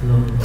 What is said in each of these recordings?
Hello,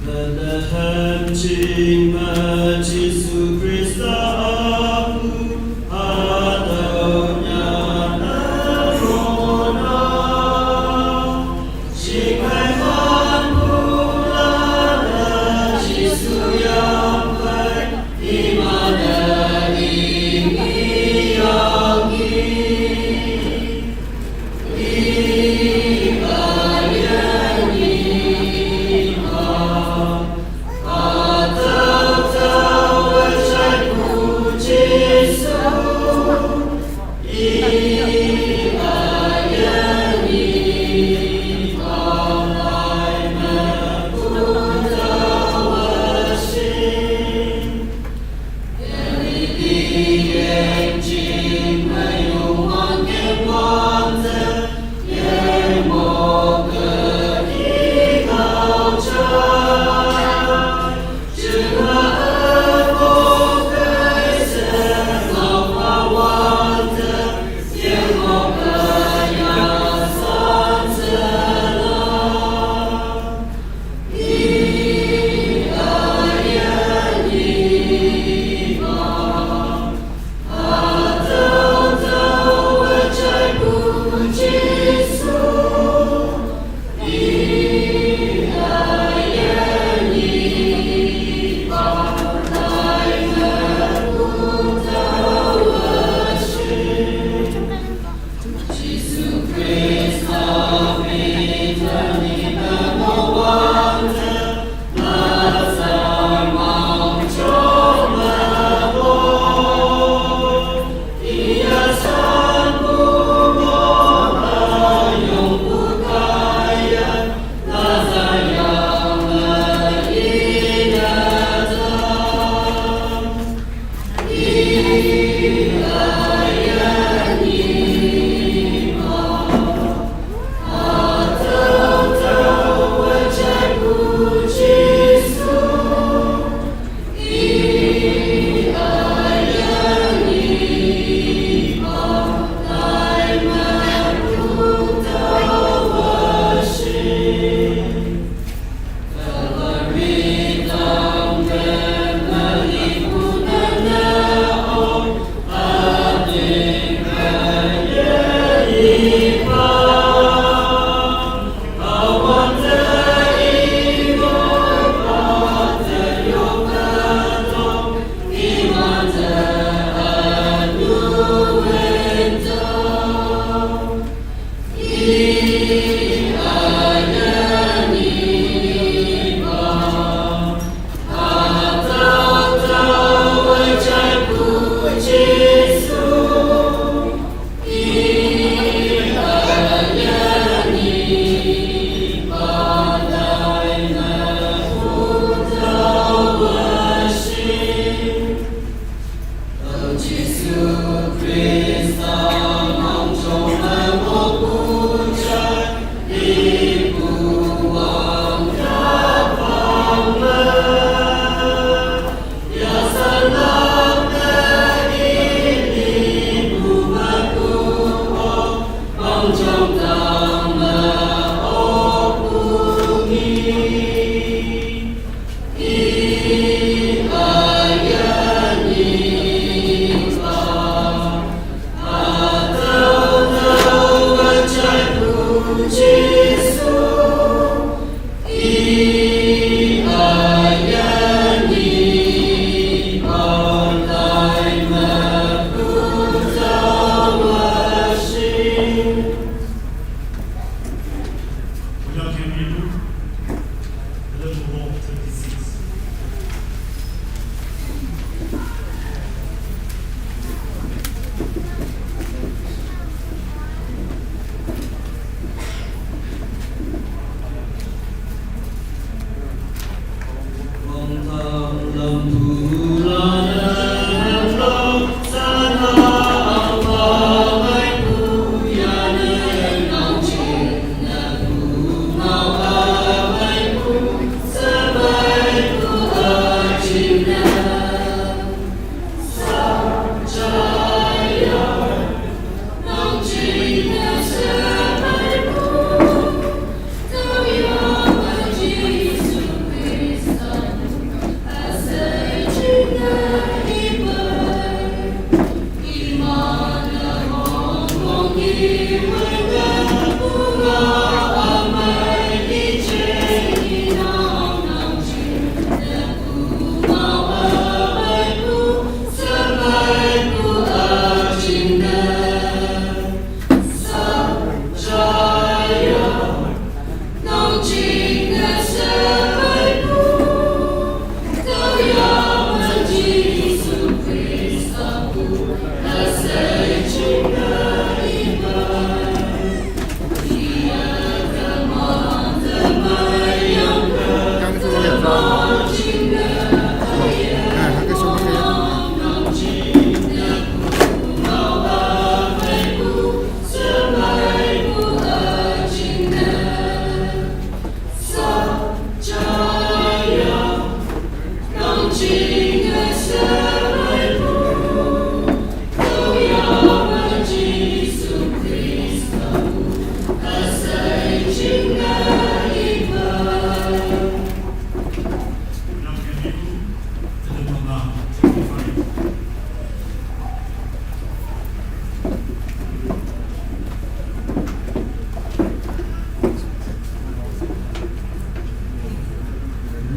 Bethlehem Cingma Jisu Krista Aku Adaunya Nerona Jingkai Manpulana Jisu yang baik Iman dari Yangi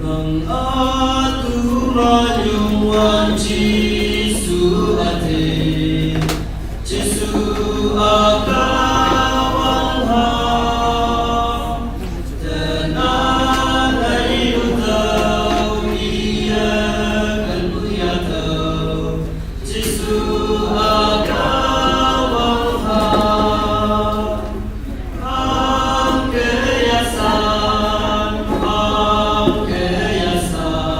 Nang aturan yung Jisu ate, Jisu akawan ha, tenan ay utaw iya kalbuya tau, Jisu akawan ha, ang keyasan, ang keyasan.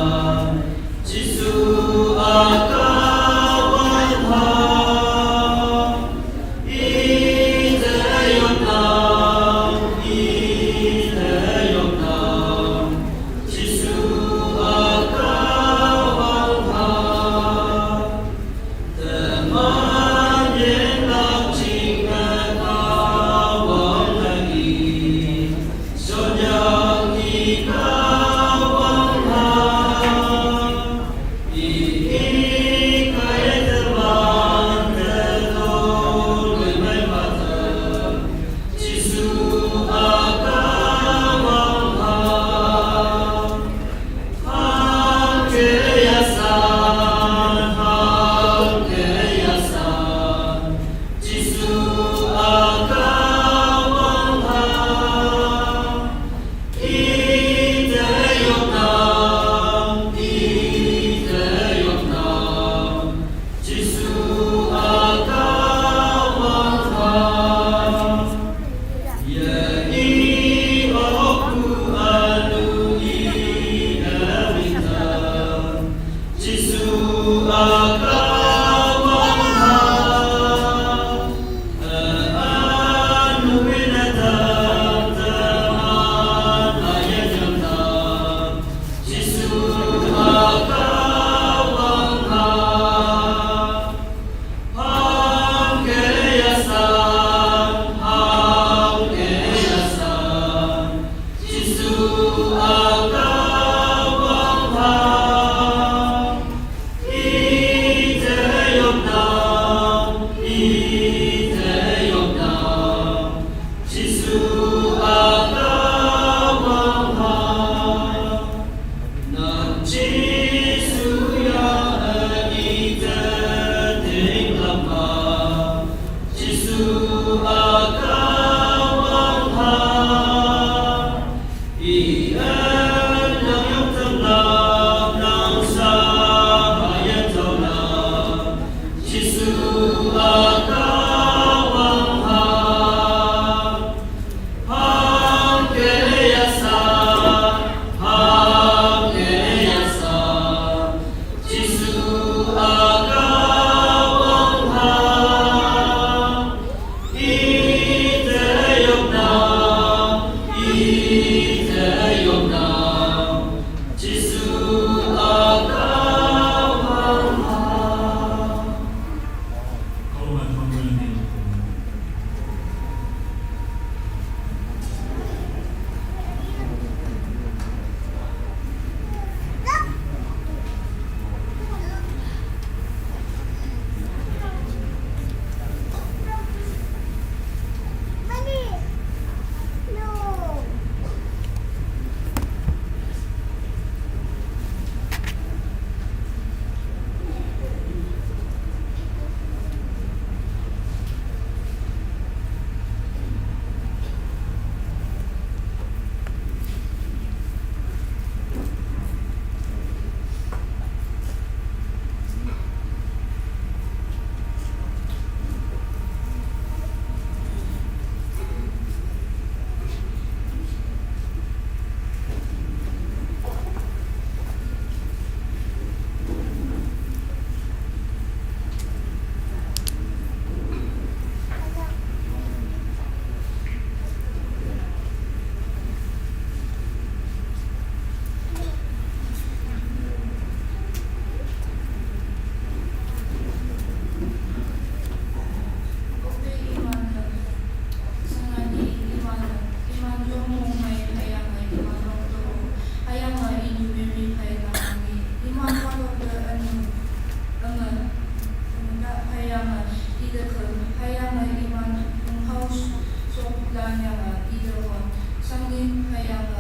lanya idrohon sangin hayang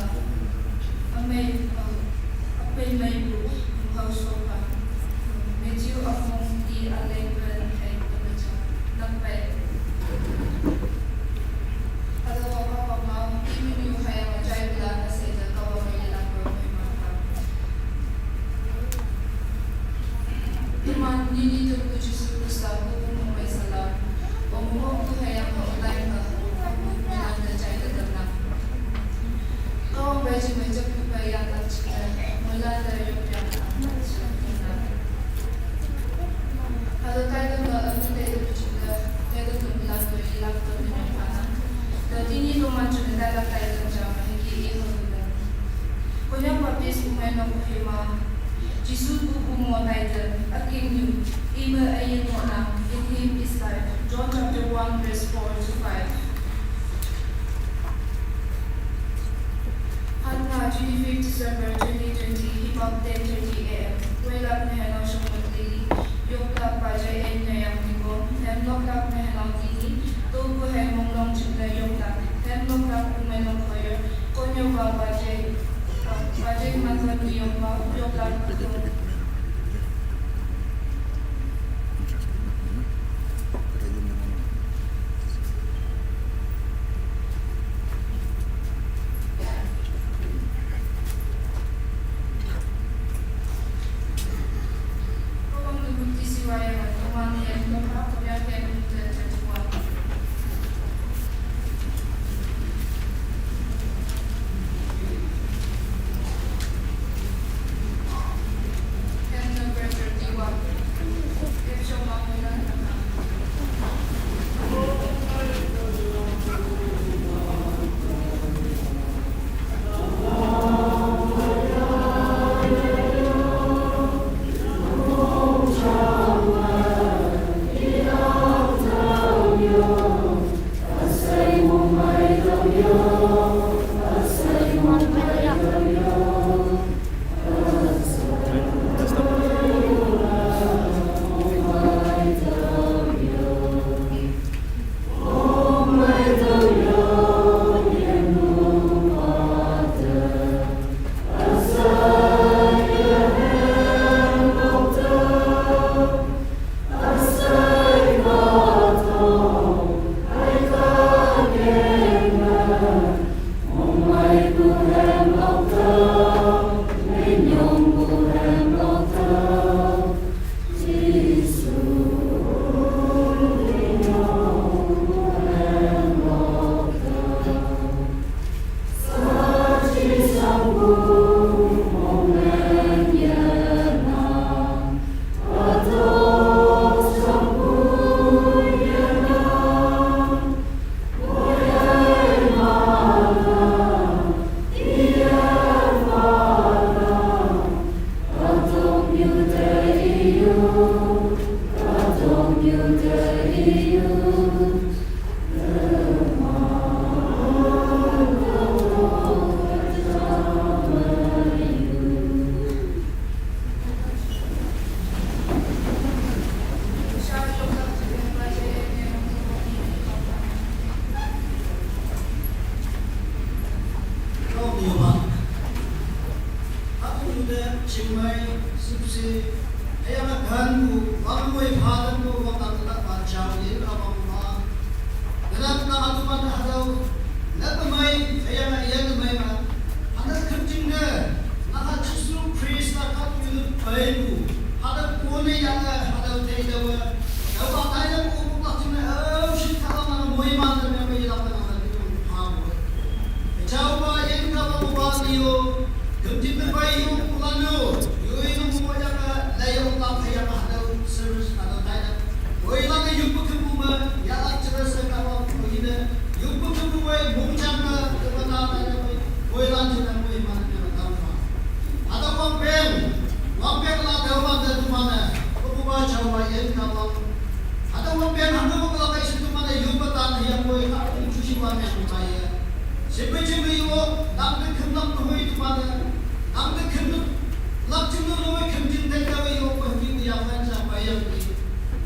amay apay may bu hausopa medyo among di alegran ay tumacha nagpay adawa pa ma iminu hayang jay bla na sa kawamay nila ko may mata tuman nilito ko Jesus Kristo kung may salam omo ko hayang maulay na na jay dadam kawang beji may jab pa yata mula tayo yan Kalau tayo na tayo juga tayo bilang to ilang to ni mana. Jadi ni rumah juga dalam tayo jam lagi ini juga. Punya papis umay na kuhima. Jisu buku mo tayo aking new. Ima ayin mo na in him is life. John chapter 1 verse 4 to 5. Hanga 25 December 2020 about 10:30 a.m. Wala na hanaw siyang maglili. Yung pa jay en na yang nigo hemlock lak na helang tini to ko hai mong long chula yung lak hemlock lak ko may long fire konyo ba jay matwa yung ba yung lak ko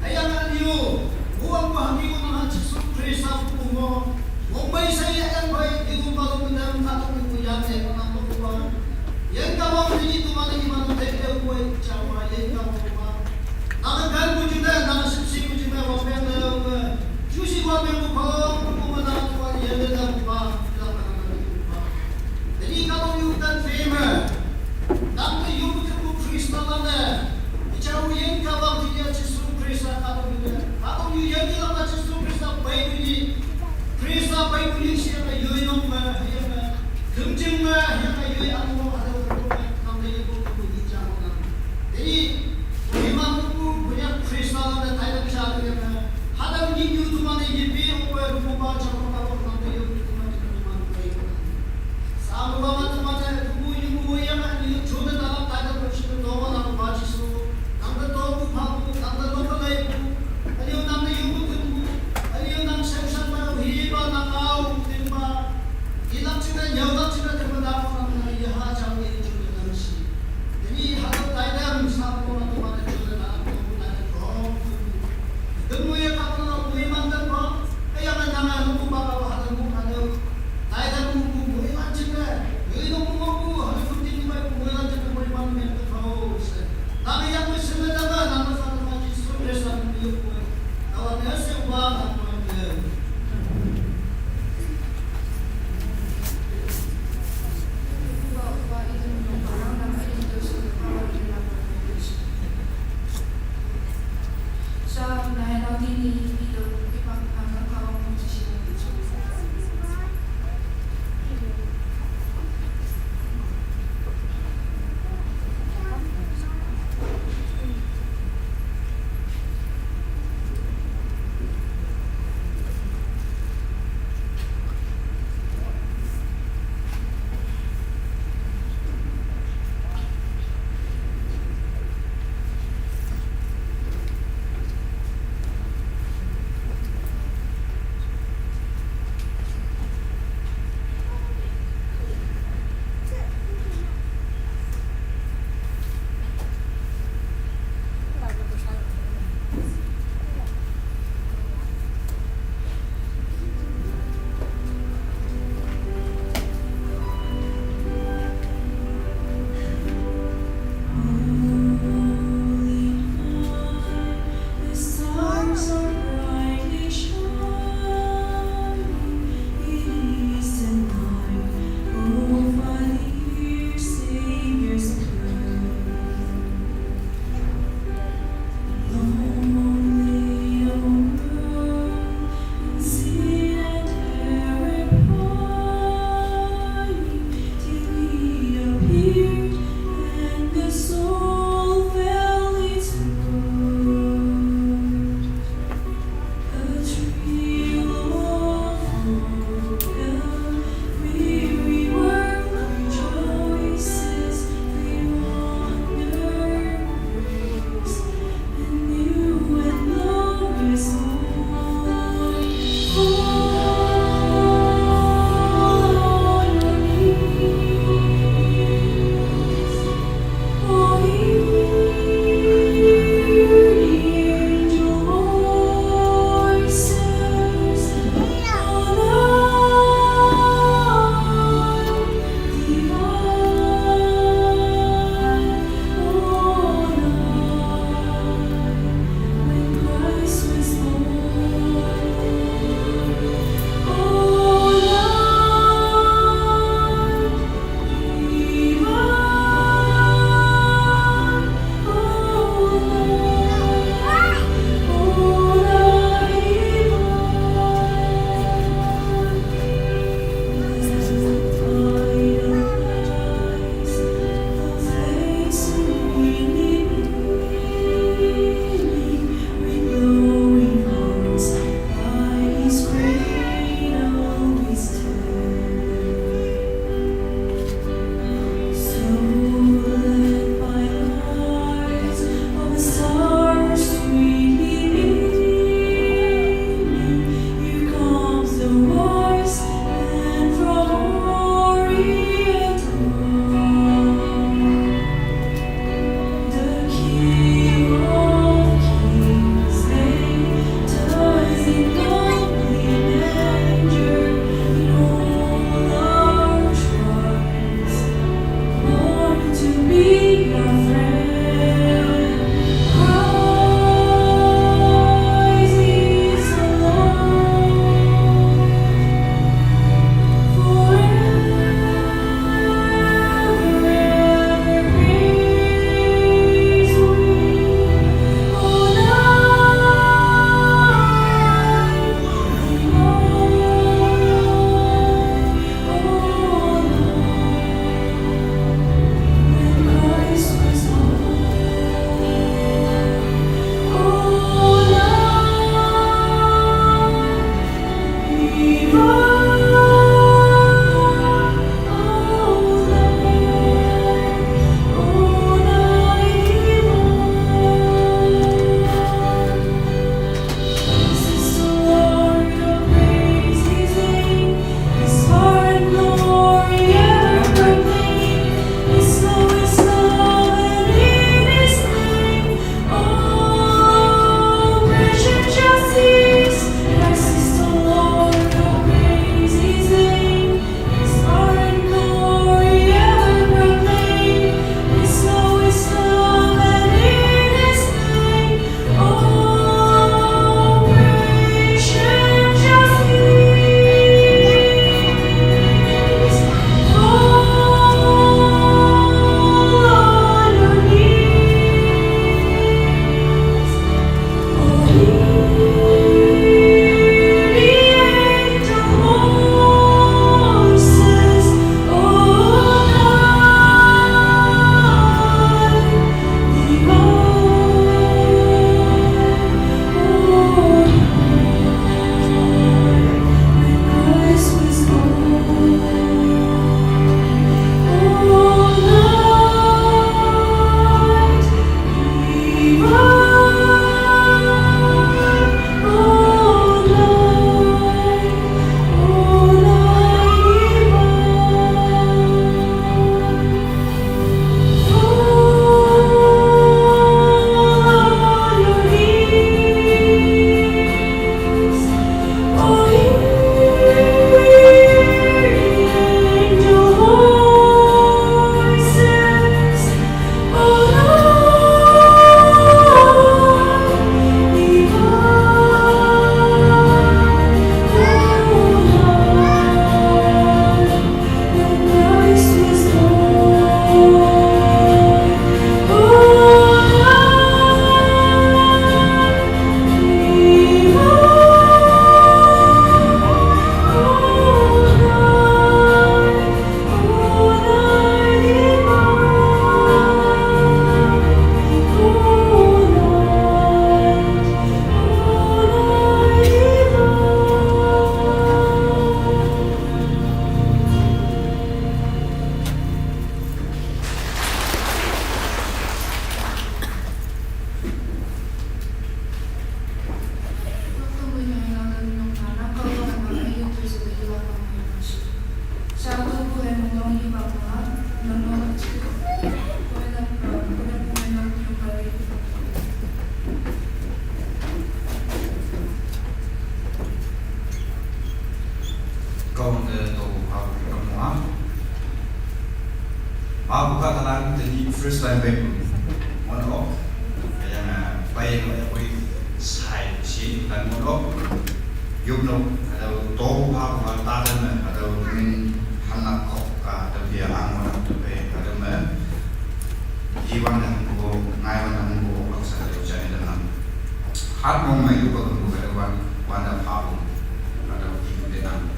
Ayang aliyo, buwang bahagi ko ng Jesus Christ sa pumo, mong may sa kamu yang saya pernah berbuat. Yang kamu ini tu mana di mana terjadi buat cawa yang kamu buat. 나는 갈고 주네 나는 습식고 주네 와pen데 주시 와pen고 거 나 또한 예배다 봐. Jadi kalau you dan fame, nanti you betul Kristen anda, jauh yang kawal dia Yesus Kristus kalau you yang dia lah Yesus Kristus baik ini, Kristus baik ini siapa you yang 금증 yang you yang ada nanti you betul jauh. Jadi memang tu punya Kristus kawan to aku semua. Aku katakan jadi first time Bible. Mono yang baik aku sai sih dan mono yukno atau to aku katakan atau min anak kok tapi ang mono tapi ada men jiwan dan go ngayon dan go aku sadar jadi dalam hat mau mai juga kebukaan wana pabu ada ibu denang.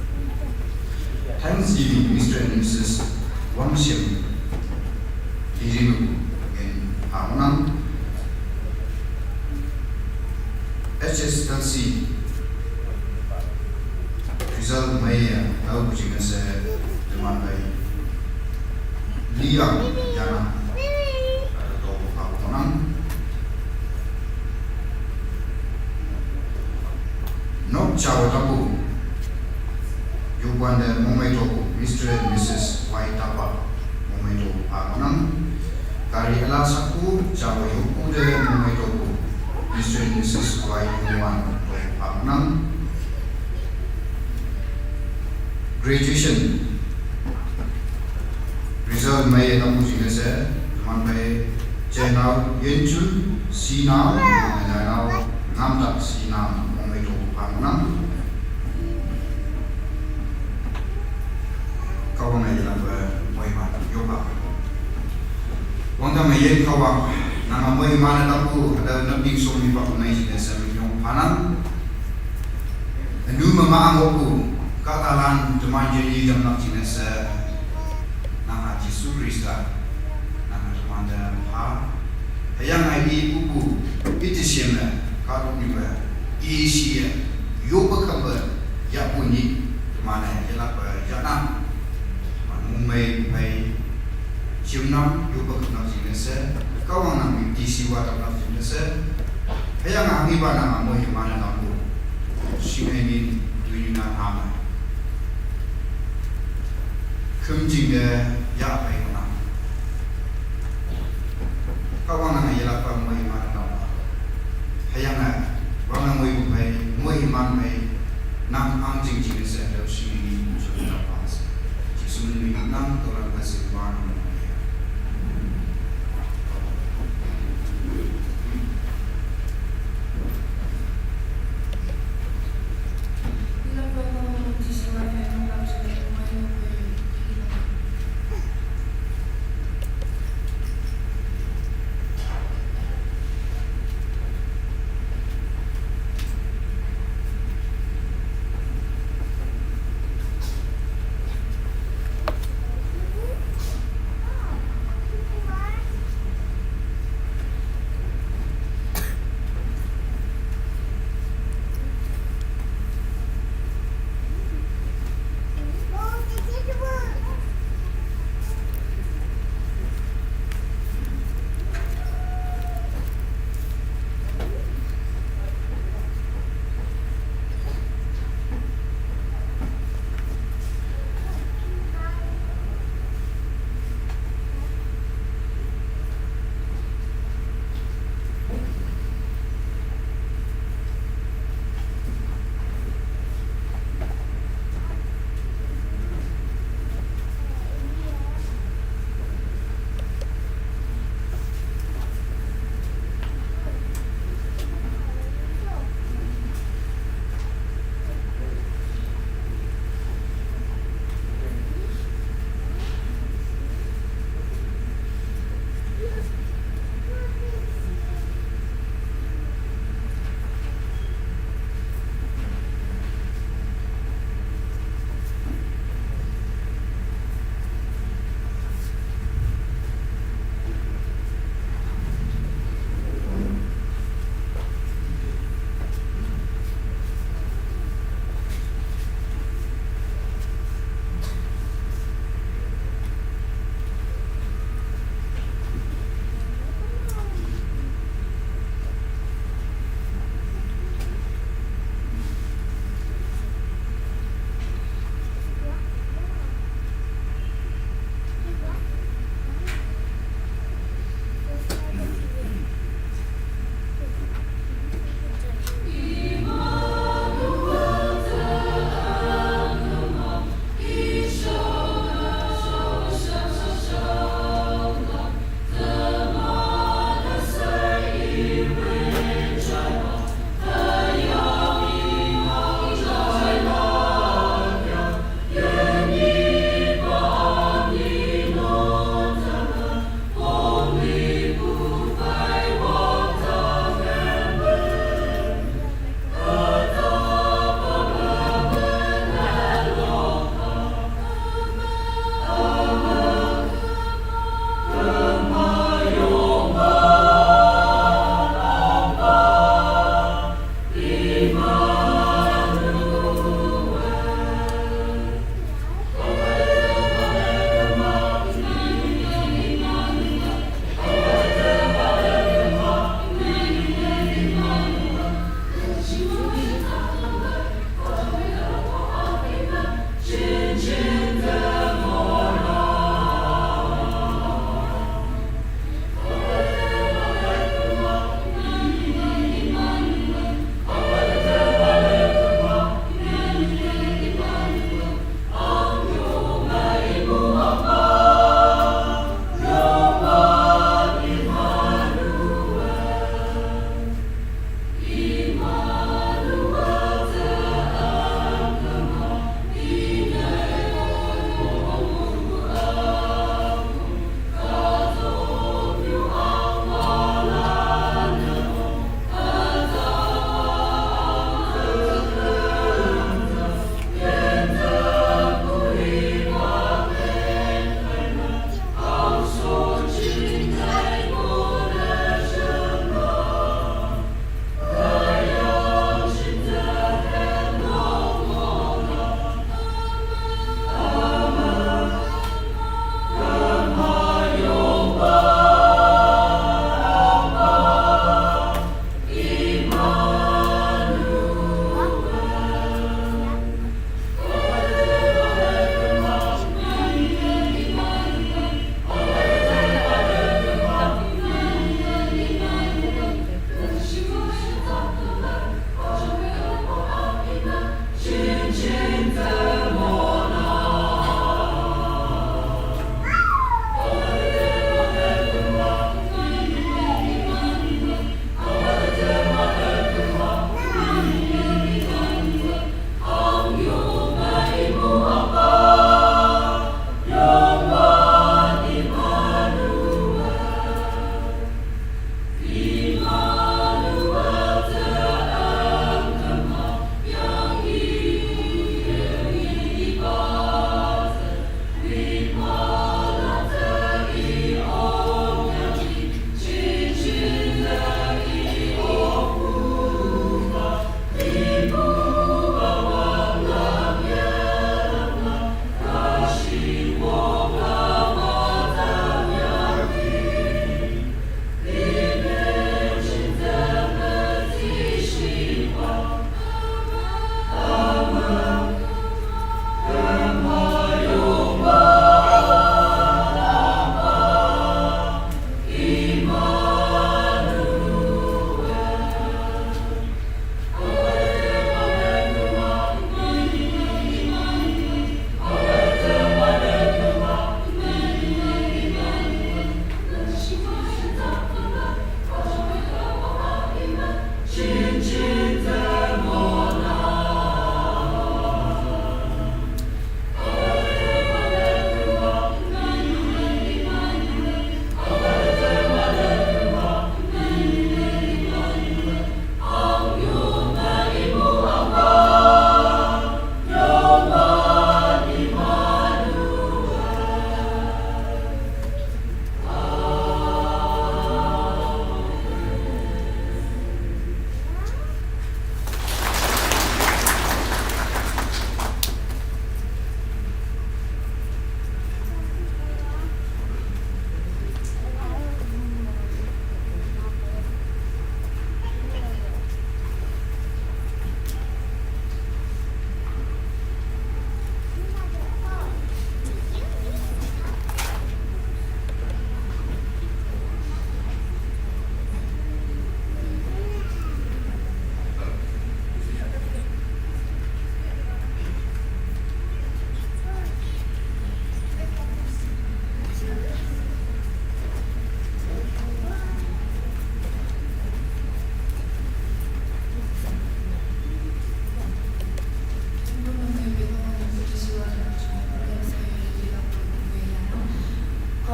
Thanksgiving, Mr. and Mrs. Wangshim Dirimu in Amunang HSLC Rizal Maya Lau Kuchingan se Deman Bay Liang Yana ada Tobu Amunang Nok Chawa Tabu Yukwanda Mometo Mr. and Mrs. Waitapa Mometo Amunang Kari Elasaku Jawa Yukude Mometo Mr. and Mrs. Waitapa Amunang Graduation Result May Namu Jingase Teman May Jenau Yenchul Sinam Menau Namdak Sinam Mometo Amunang kawang ay lang moy man yoga. Wanda may kawang nang moy man tapu ada nabing sumi pa kunay sila sa yung panan. Anu mamaang oku katalan tumanjay jam nak sila sa nang Yesus Kristus nang tumanda ha. Hayang ay ibuku itu siya karung ni ba isia yoga kabar ya puni tumana ila ba jana Mumbai by Jumnam, Yubak Nazinese, Kawanam, DC Water Nazinese, Hayang Hibana, Mohimana Nambu, Shimeni, Duina Hama, Kumjinga, Yapayana, Kawana Yelapa, Mohimana Nama, Hayanga, Rana Mohiman May, Nam Anjing Jinese, Shimeni, Jumna Pass. Sebenarnya enam orang hasil warna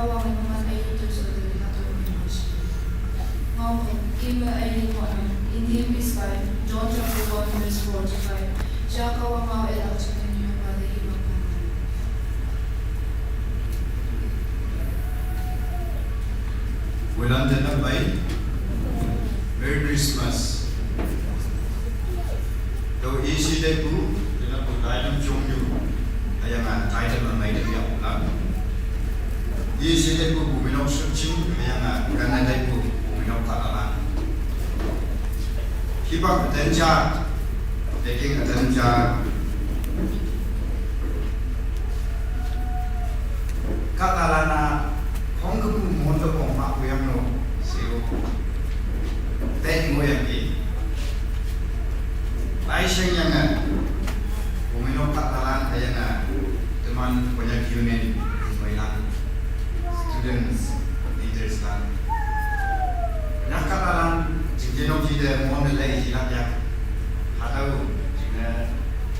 kawa may mga ay ito sa katulong siya. Ngayon, iba ay in Hebrews 5, John chapter 1 verse 4 to 5, siya kawa mga ilaw sa kanyo para ibang pangalan. Walang tanabay. Merry Christmas. Though easy day po, tinap po tayo ng chongyo. Kaya nga, tayo na may nagyak lang. Easy day po, buminaw sa ching. Kaya nga, ganda day po, buminaw kalalan. Hibak atensya, taking atensya. Katalana, kung kumunta po makuyang no, siyo. Thank mo yan eh. Ay siya nga nga, uminom katalan kaya nga, teman banyak union, banyak students, teachers lang. Banyak katalan, jinjinong jide mo nilay hilap yak, hataw, jina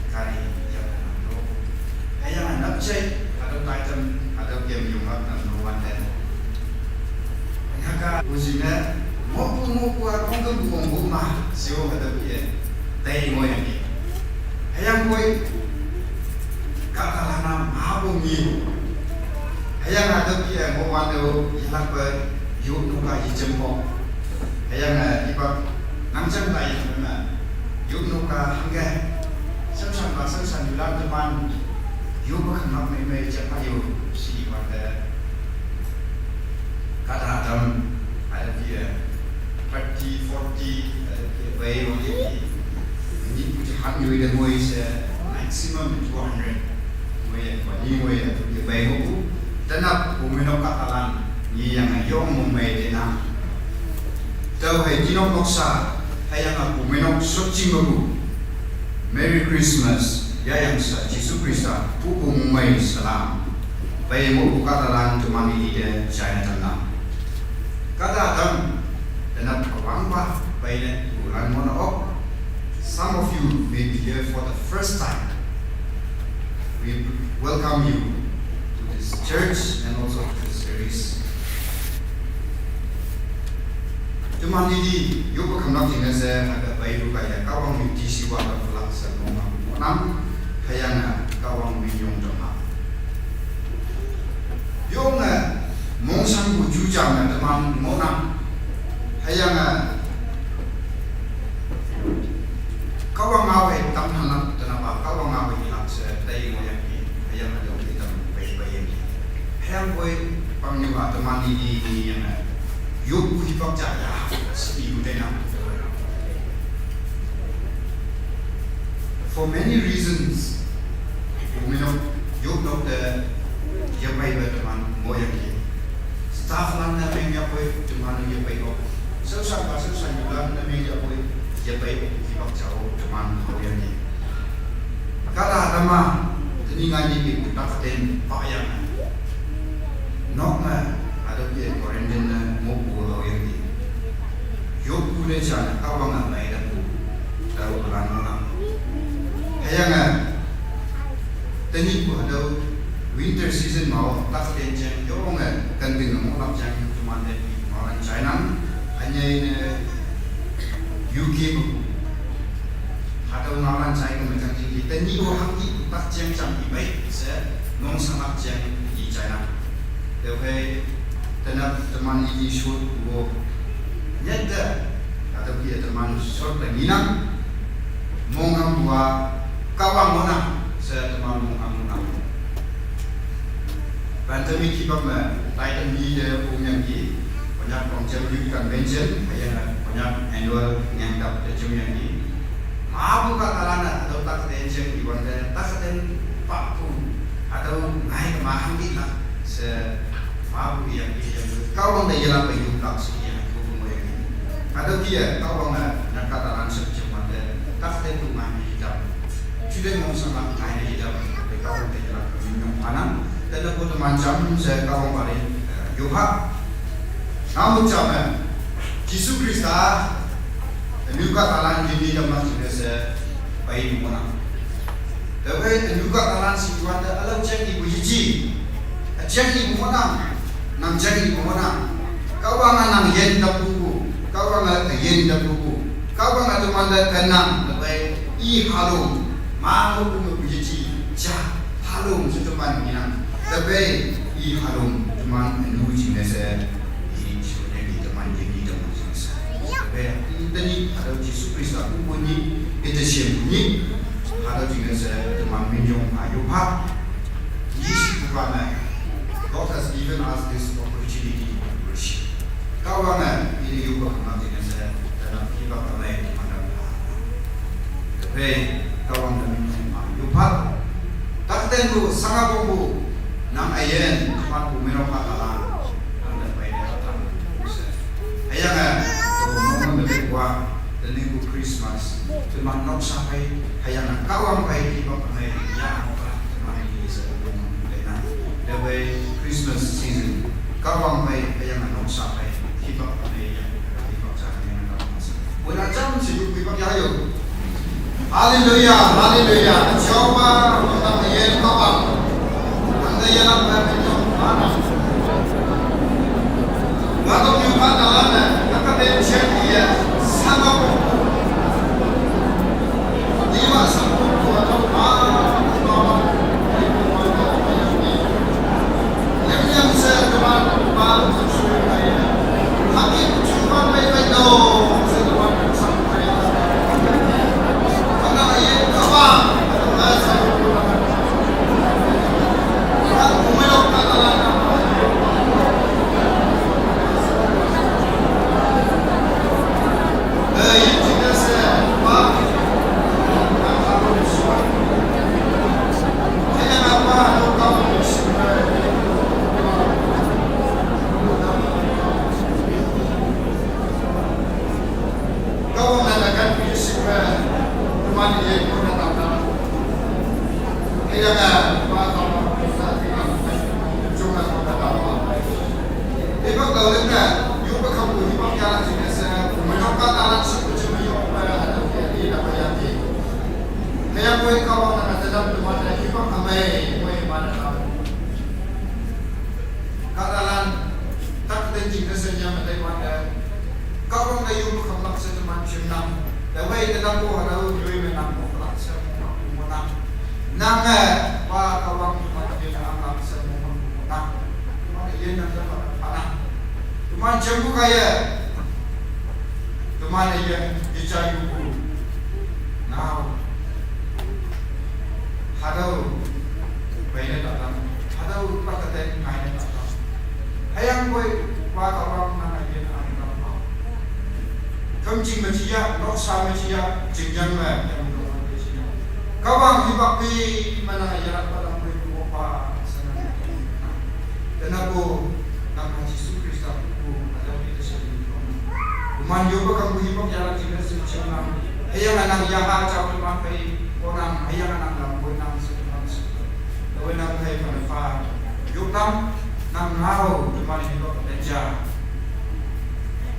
kari yak no. Kaya nga, napchay, hataw taitam, hataw game yung hap ng nuwan din. Banyak ka, usina, Mopu akong gabung buma siyo hadapi eh tay mo yan eh hayang koy katalana mahabong niyo hayang hadapi eh mo wano ilang ba yun nuka hijem mo hayang iba nangcang tayo naman yun nuka hangga sang yulang teman yun ba kamak may japa yun si wanda kata adam hadapi eh 30, 40, way on it. Hindi po siya hanyoy na mo sa maximum 200 way at way at way mo po. Tanap, puminaw katalan, niya nga yung mong may dinam. Daw ay dinokoksa, kaya nga puminaw sochi mo po. Merry Christmas, yayang sa Jesus Christa, pupong may salam. Bay mo po katalan, tumami ide, siya na tanam. Katatam, dan pawangwa baina ulan mona op. Some of you may be here for the first time. We welcome you to this church and also to this service. Teman ini yuk berkenan dengan saya agak baik kaya kawang yuti siwa dan pelaksa monam hayana kawang minyong dema. Yung mongsang wujujang teman monam hayang kawang away tamhanak tanapa kawang away ilak sa tayo mo yan hayang adaw kita bayi-bayi hayang koy pangniwa teman ini yang yuk hibak jaya sepi udena. For many reasons uminok yuk nok de yabay ba teman mo yan staff lang na may yapoy teman yabay ko Susah yulang na meja po yabay ibang tao teman koyan ni. Kala nama teningan ni nakaten payang. Nok na ada dia korenden na mo pulo yang ni. Yok pule sana kawang na ida po. Tahu pelan orang. Kaya nga teni po ada winter season mau nakaten jeng yo nga kanding mo lap jeng teman ni orang China. Hanya ini UK ada orang saya macam ini. Tadi orang itu tak jam ibai saya nong sangat jam di China. Tapi tenat teman ini shoot wo nyata ada dia teman shoot penginang mongam dua kawang mana saya teman mongam mana. Bantami kibam Titan dia punya ki. Banyak pengcelup convention, banyak annual ngangkap terjemah ini. Maaf katalan atau tak terjemah di mana tak terjemah papu atau naik maham kita se maaf yang kau orang dah jalan pergi taksi yang aku pun yang ini. Ada dia kau orang nak katalan secuma tak terjemah maham kita. Sudah mau sama naik kita, kau orang dah jalan minum panas. Dan aku macam saya kau orang paling yuhak. Namun zaman Yesus Kristus juga talan jadi dalam jenis bayi mana. Tapi juga talan situasi alam jadi buji, jadi mana nang jadi pemona kawangan nang yen dapuku kawangan yen dapuku kawangan tu manda tenang lebih I halum malu pun berjiji jah halum secuman minang lebih I halum cuman nuji nese I sebenarnya teman jadi teman selesai lebih ini ada Yesus Kristus aku bunyi itu siapa bunyi ada juga nese teman minjong ayu pak Yesus bukan God has given us this opportunity to worship. Kawangan ini juga nanti saya dalam kita mulai pada tapi kawangan ini yupat tak tentu sangat bumbu nam ayen cuma bumero patala anda baik datang ayang kalau lebih kuat dan minggu Christmas cuma nok sampai ayang kawang baik kita mulai yang teman ini sebelum the Christmas season kawang may kaya nga nung sakay hibak may hibak sa kanya ng kalamasa wala dyan siguro hibak yayo hallelujah hallelujah Jehovah ang iyan kawang ang iyan ang pagkakito gatong yung patalan nakabensya iya sama po diwa sa puto atau kawang hibapi mana yarat padang kuih apa sana dan aku nama Yesus Kristus aku ada di sini kuman juga kamu hibak yarat juga secara ayang anak yaha cawe makai orang ayang anak lampu nang sekarang lawan nang hai pada yukam nang ngau teman hibak kerja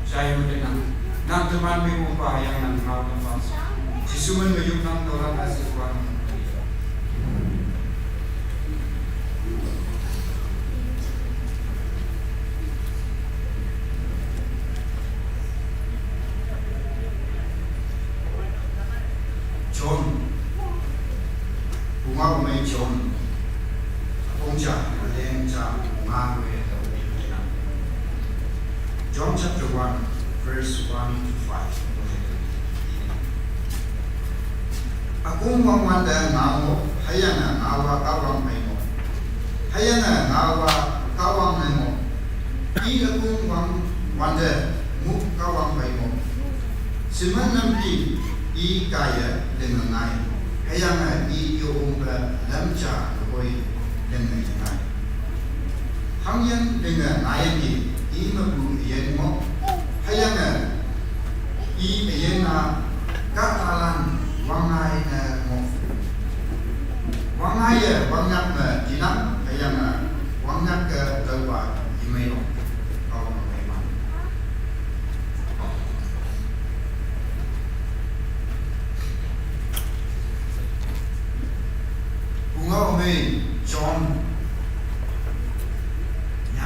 saya mendengar nang teman mengubah yang nang ngau tempat Sisuman ngayong nang orang asal Tuhan. John, bunga umay John, pongja, lengja, bunga umay John chapter 1, verse 1 to 5. Akong wangwanda ngao hayana ngawa kawang maimo hayana ngawa kawang maimo I akong wangwanda mu kawang maimo siman nampi I kaya dengan nai hayana I yung lamcha boy dengan nai hangyan dengan nai I mabu iyan mo hayana I ayana katalan wangai mo wangai wangat na jinang ayang wangat ke dawa imayo kau memang bunga ome John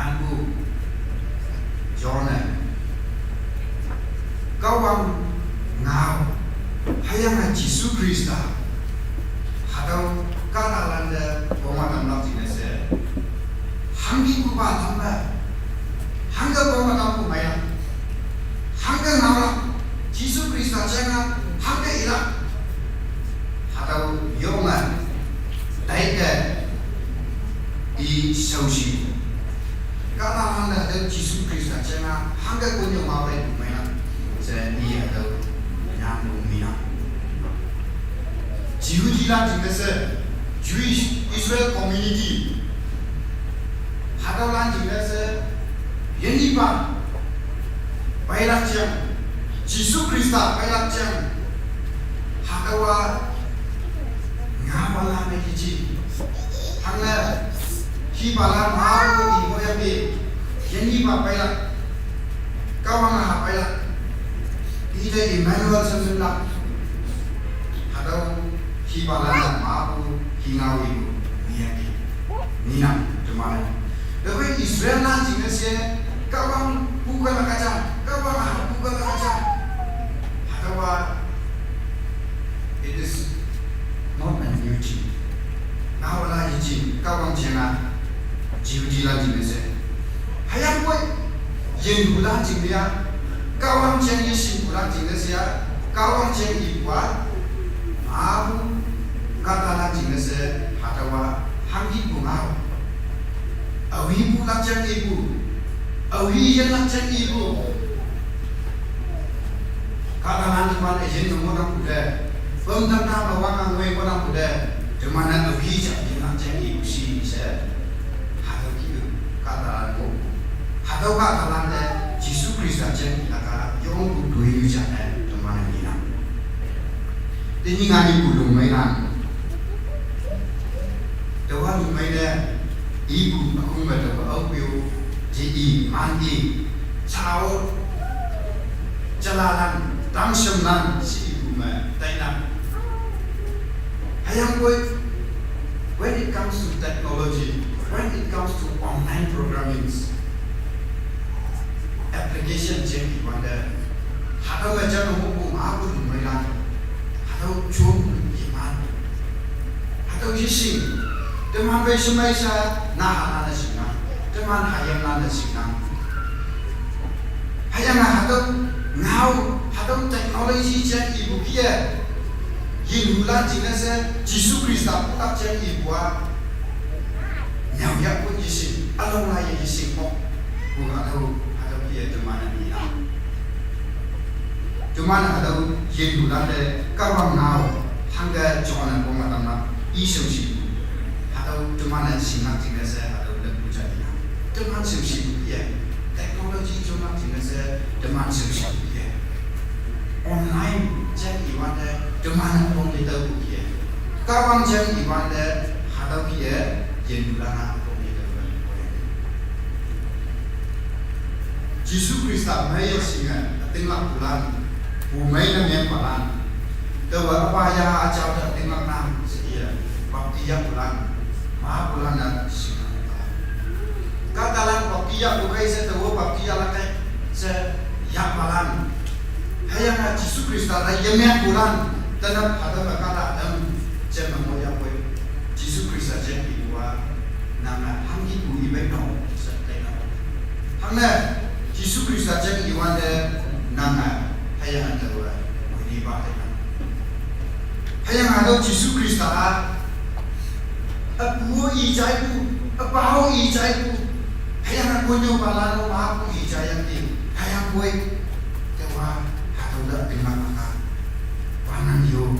Anbu Jonah Kawang Ngao Hayang Jisu Krista Hadau Katalanda Bomatam Latinese Hangi Kuba Tamba Hanga Bomatam Kumaya Hanga Nawa Jisu Krista Jenga Hanga Ila Hadau Yoma Daika I Saushi Katalanda dan Jisu Krista Jenga Hanga Kunyo Mawai Kumaya Se I Hadau Mina Jihujilan Jingese Jewish Israel community Hadaulan Jingese Yenipa Bailakjang Jisu Krista Bailakjang Hadawa Ngabala Nekiji Hangna Hibala Maru Iboyabi Yenipa Bailak Kawanga Bailak Ida Emmanuel Samsula Hadau Hibala Maru Hingawi Niyaki Nina Jumana Dewi Israel nanti nasi kawang bukan kacang kawang bukan kacang Hadawa it is not a new thing Nawala hiji kawang jena jiwji nanti nasi hayang boy yen bulan jinglia kawang jeng yesin bulan jingnesi ya kawang jeng ibuat abu kata jingnesi hadawa hangi bungau awi bu lakjang ibu awi yen lakjang ibu kata nanti mana yen nomor kuda pemdam nama wangang we orang kuda demana awi jang yen lakjang ibu si se hadau kiu kata aku hadau kata lande Jisu Krista jeng kata yong bu dui jana demana ina ini ngani bulung mainan dewa lumaina Ibu aku berdoa audio jadi mandi caur jalanan tangsemnan si ibu mah tainam hayang boy when it comes to technology when it comes to online programming application jadi wanda hadau aja ngomong aku lumayan hadau cum iman hadau yising Teman bersama saya nah nada singa, teman hayang nada singa. Hayang hadap ngau hadap teknologi jen ibu kia, yinulan jinasa Jisu Krista putak jen ibuah. Nyau yak pun yising, along laya yising mo, bukan tahu hadap kia teman ni na. Teman hadap yinulan de kawang ngau hangga jonan pengatam na isem si. Atau teman simak tinggal saya atau lebih jadinya teman sibuk ya teknologi cuma tinggal saya teman sibuk ya online jadi ibadah teman pun kita ya kawan jadi ibadah hadap ya jendulan pun kita Jisu Krista maya singa tinggal bulan bumai namanya bulan dewa apa ya ajar dan tinggal nam sedia waktu ya bulan Mahapulan katalan paktiya bukai se tawo paktiya lakai se yakmalan hayang Jisu Krista la yemek bulan tanam ada kata adam jema moya boy Jisu Krista jen iwa nama hangi bu ibe no se tena hangna Jisu Krista jen iwa de nama hayang tawa ni ba tena hayang ada Jisu Krista Abu ijaiku, abau ijaiku, hayang aku nyoba lalu aku ijayang ni, hayang boy, tewa atau dah dengar maka, panan yo,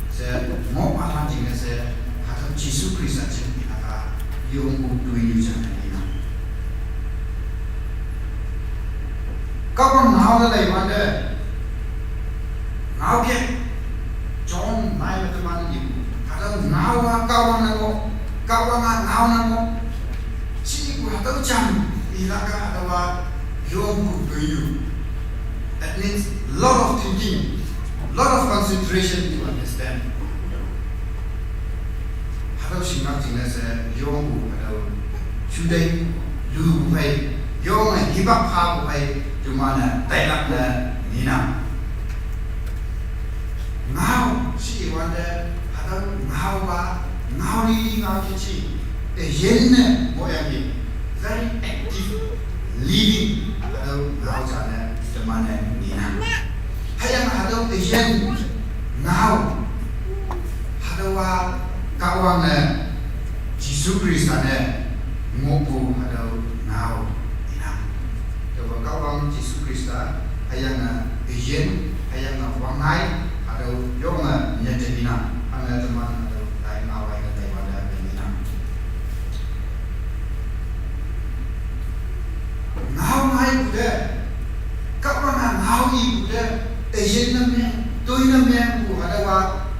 saya mau panan jingga saya, atau Jisu Krista jingga maka, yo untuk ini jangan ini. Kau pun mau lagi mana? Mau ke? John, mai teman ibu. Nawa kawan ngau namo si ku hatau jam ilaka adawa yom kuyu that means lot of thinking lot of concentration to understand hatau simak tinggal saya yom ku atau Today, lu hay yong hip hop ha hay cumana dailak na nina. Ngau si wanda atau ngau ba ngau ni ngau kici. Yen moyang very active living atau ngau jana cumana nina. Hayang atau yen ngau atau kawang na Yesus Kristus na ngopo atau ngau nina. Kalau kawang Yesus Kristus hayang yen hayang wangai atau yong nyetina anga teman atau lain awai na daripada nina. Ngau ngai bude kawang ngau ni bude yen namanya toi namanya bu ada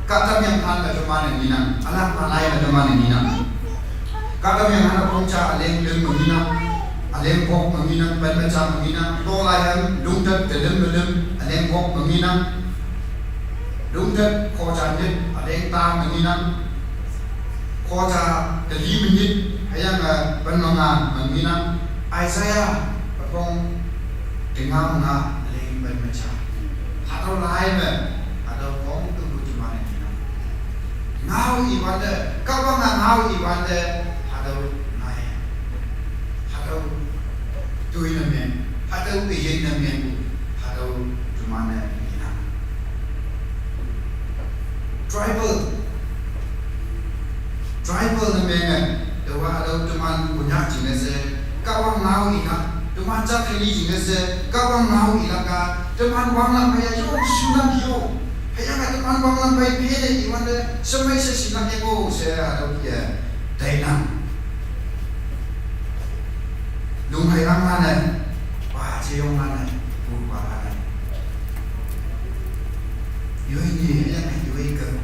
kata yang hal teman nina anak malai teman nina. Kata yang anak pongca aleng leng menina, aleng kok menina, berbaca menina, tolayan lungtet dalam aleng kok menina, lungtet kocanit aleng ta menina, koca dari menit, ayang penongan menina, Isaiah berkong dengar menga aleng berbaca, atau lain atau kong tunggu cuma menina, ngau ibadah, kau ngau ibadah. Atau naik, atau tuin namanya, atau ijen namanya, atau cuma namanya. Tribal namanya, doa atau cuma punya jenis, kawang ngau ina, cuma cakri jenis, kawang ngau ilaka, cuma wanglam kaya yo sunam yo, kaya nggak cuma wanglam kaya pilih, iwan semai sesinam yo saya atau dia dainam. Lung hai rang mana, wah cium mana, buat mana. Yoi ni, yang yoi ke,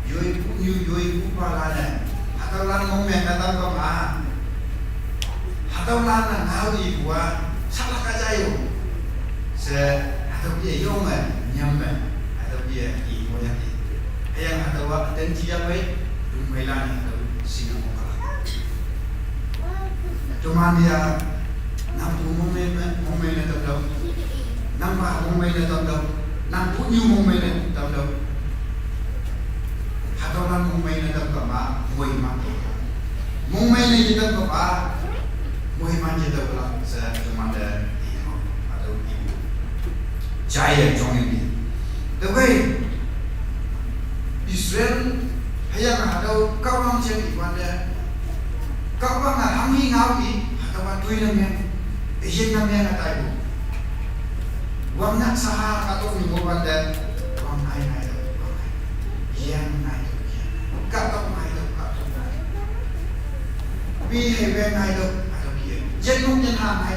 yoi punyu, yoi buat mana. Atau lan momen datang ke mana, atau lan ngau di buat salah kajayo. Atau dia yong nyampe, atau dia ibu yang di. Yang atau dan dia baik, lung hai lan atau singa muka. Cuma dia nampu momen na tahu, nampak momen na tahu, nampu new momen na tahu, atau nan momen na tahu apa, momen mati, momen na kita apa, momen mati kita pula saya cuma ada ibu atau ibu, jaya jong ini, tapi Israel hayang atau kawang jadi pada kau bang hangi ngau ni atau tuin namanya, jen namanya kata ibu. Wang nak sahar atau minggu pada wang nai, yang nai, kata nai, bi hebat nai atau dia, jenung jenhang nai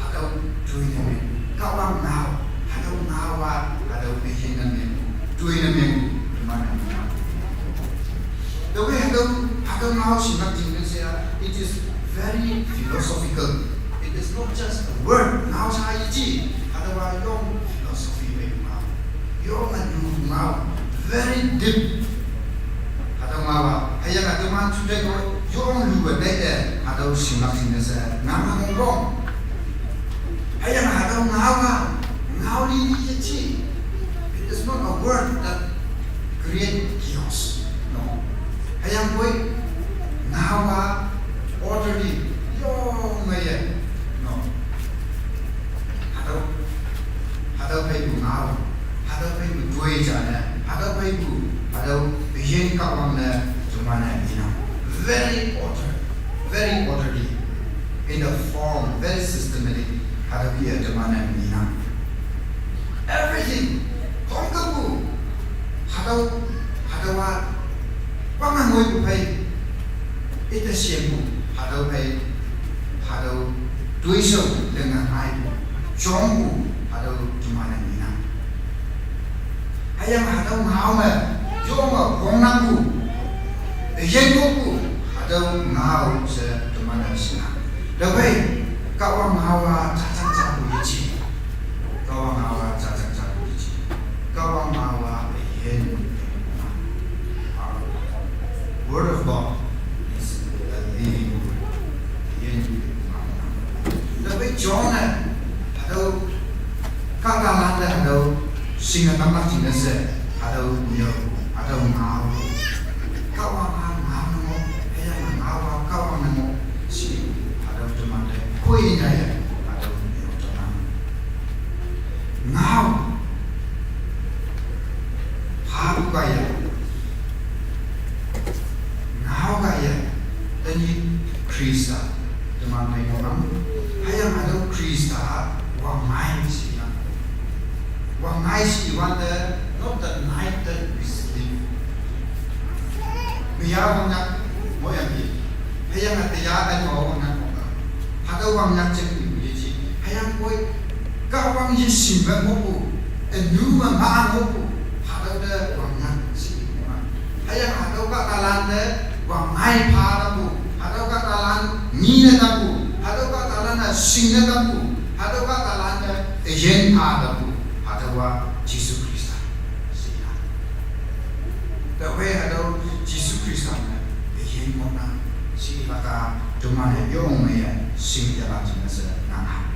atau tuin namanya. Kau bang ngau atau jen namanya, tuin namanya mana? The way Hadam now it is very philosophical. It is not just a word. Now saya iji adalah yong philosophy now. Yong anu now very deep. Hadam now ayang adama today yong luar deh ada simak saya nama ngomong. Ayang hadam now ini iji. It is not a word that create chaos. Hayang boy, nawa orderly, yo maya, no. Hadau pay bu naw, hadau pay bu boy jana, hadau pay bu, hadau bijen kawang na jumana ina. Very orderly, in the form, very systematic. Hadau biya jumana ina. Everything, hongkabu, hadau Pangan ngoi bukai, itu siapa? Hadau tuiso dengan air, jombu hadau cumana nina. Ayam hadau ngau jomba kongaku, yengoku hadau ngau se cumana sina. Lepas kau ngau cacang iji, kau ngau cacang iji, kau ngau yen. Word of God is Singa tamnak jinase adau punya adau ngau kawang ngau ayam ngau kawang ngau si adau cuma deh koi naya adau punya cuma ngau haru kaya ngau kaya tadi Krista cuma main orang ayam adau Krista wang main si one night you want not the night that we sleep. Biar banyak moyang ni. Hayang ada ya ada orang nak. Ada orang nak cakap ni je. Hayang koi kau orang je simpan mopu. Nu mana mopu. Ada orang nak simpan. Hayang ada orang kalan de orang mai pada mopu. Ada orang kalan mina tapu. Ada orang kalan singa tapu. Ada orang kalan yen pada mopu. Adalah Jesus Kristus. Siapa? Tapi ada Jesus Kristus yang mana siapa cuma yang mana sing dalam jenis nama.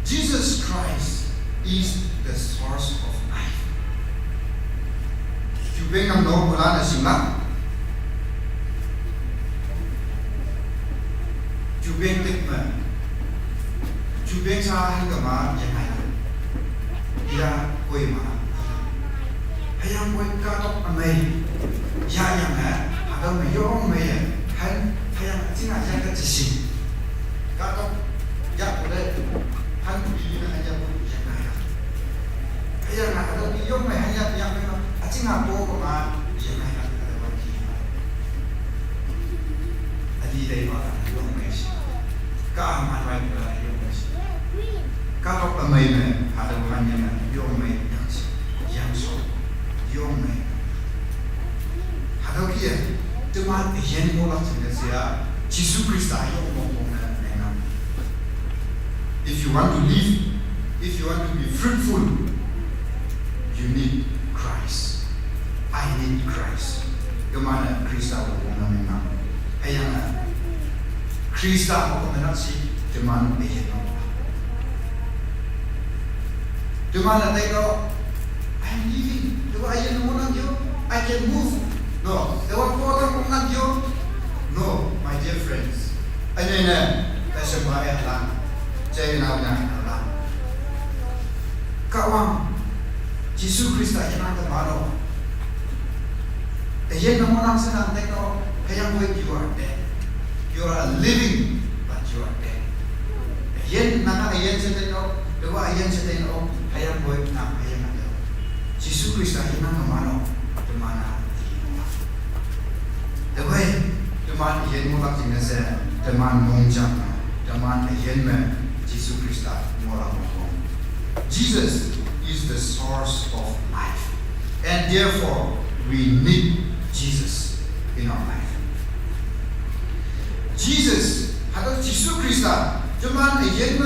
Jesus Christ is the source of life. Jubeng nam no bulan siapa? Jubeng tikma. Jubeng sah hingga mana yang mana? Ya, koi mana? Hayang koi katok amai, ya yang ada mayong maya, hayang cina jangan kecil. Katok, ya boleh, pilih aja boleh yang kaya. Hayang ada mayong maya, hayang yang memang cina boh koma, yang kaya ada bagi. Adi dari mana mayong maya? Kaman maya mayong maya. Katok amai ada hanya yang yang so yang ada kia teman yang mulai jenisnya Jesus Kristus yang ngomongnya dengan if you want to live, if you want to be fruitful, you need Christ. I need Christ. Kemana Kristus ngomongnya dengan ayana Kristus ngomongnya si teman yang cuma nak tengok, I'm living. Dewa ayat nombor nanti, I can move. No, dewa orang pun nanti. No, my dear friends. Ini, saya bayar lah. Saya nak lah. Kawang, Jesus Kristus yang ada mana? Ayat nombor nanti senang tengok. Yang buat you are dead. You are living, but you are dead. Ayat nama ayat saya tengok. Dewa ayat saya tengok. Hayang buat nak hayang ada. Jesus Kristus yang mana mana dia. Tapi teman yang mulak jenis teman nongjang, teman yang Jesus Kristus mulak ngomong. Jesus is the source of life, and therefore we need Jesus in our life. Jesus atau Jesus Kristus teman yang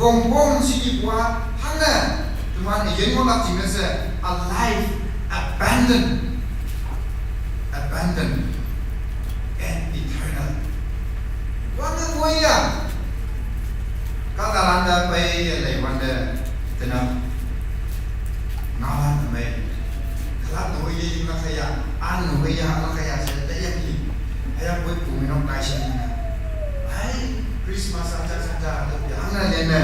wong si buat hanya cuma yang mulak jenis a life abandoned and eternal. Wanda moya kata landa pay lay wanda tenang ngawan me kalau moya juga saya anu moya ala saya saya ni ayam buat kuminong kaisa ay Christmas saja tapi hanya lena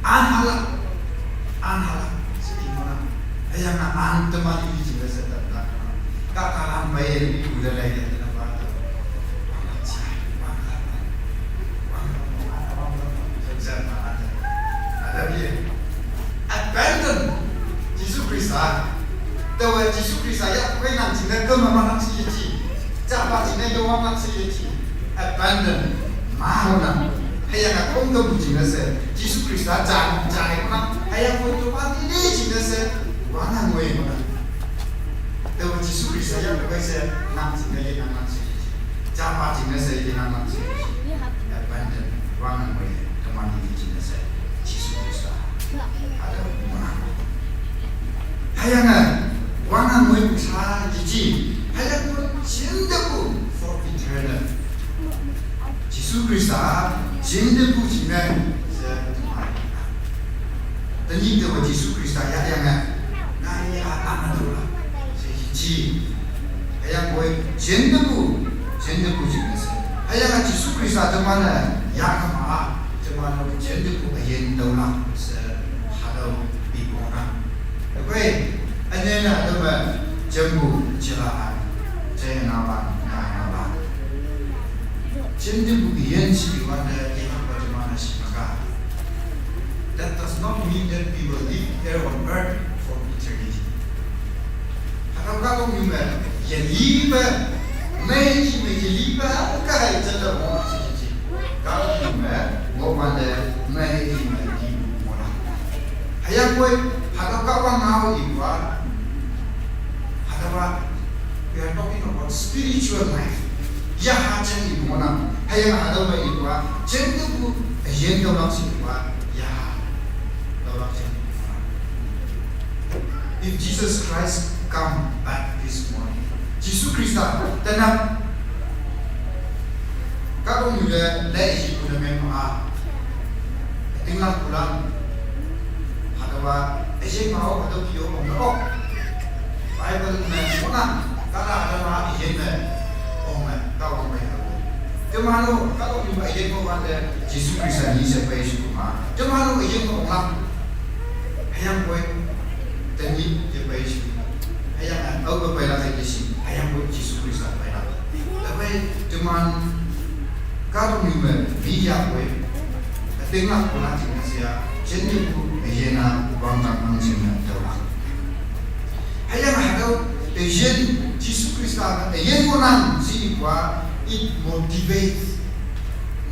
anhala sedih mana ayam nak teman ini juga sedang katakan bayar udah lagi kenapa ada dia abandon Jesus Kristus tahu Jesus Kristus ya kau nak cina kau memang nak sih siapa cina kau memang nak sih abandon mau nak hayang aku nggak bucin nase Jesus Kristus jangan kau hayang kau coba ini cina se mana gue mana tahu Jesus Kristus ya kau saya nak cina ye nak sih siapa cina se ye nak sih abandon mana gue teman ini cina se Jesus Kristus ada mana hayang wangan gue bisa jadi hayang gue cintaku for eternal Jesus Kristus cintaku cina se tadi tu Yesus Kristus ya yang ngai apa tu lah sehiji ayam boy jendebu jenis ayam Yesus Kristus tu mana ya kama cuma jendebu ayam tu lah sehadau ibu orang okay ane tu jembu celaan jangan apa jendebu ayam si mana that does not mean that we will live here on earth for eternity. Kalau kau mula, yang liba, macam liba, kau jadi orang sih. Kalau mula, orang ada macam orang. Ayam boy, kalau kau ngau iba, we are talking about spiritual life. Ya macam ibu orang. Ayam ada boy iba, jadi tu, yang kau nak sih iba. If Jesus Christ come back this morning, Jesus Christ tenang. Kalau muda lagi muda memang tinggal pulang, ada apa? Mau atau kio mau? Bible mana? Kalau ada apa? Kau mau Kemana? Kalau muda mau ada Jesus Christ ni siapa Yesus mah? Kemana mau orang? Ayam boy. Tadi dia baik sih. Ayam aku baik lagi sih. Ayam buat Yesus Kristus baik lagi. Tapi cuman kalau mula dia baik, tengah pulang dengan saya, jadi aku ayana bangga mancingnya terus. Ayam ada Yesus Kristus, ayam orang sih gua it motivate,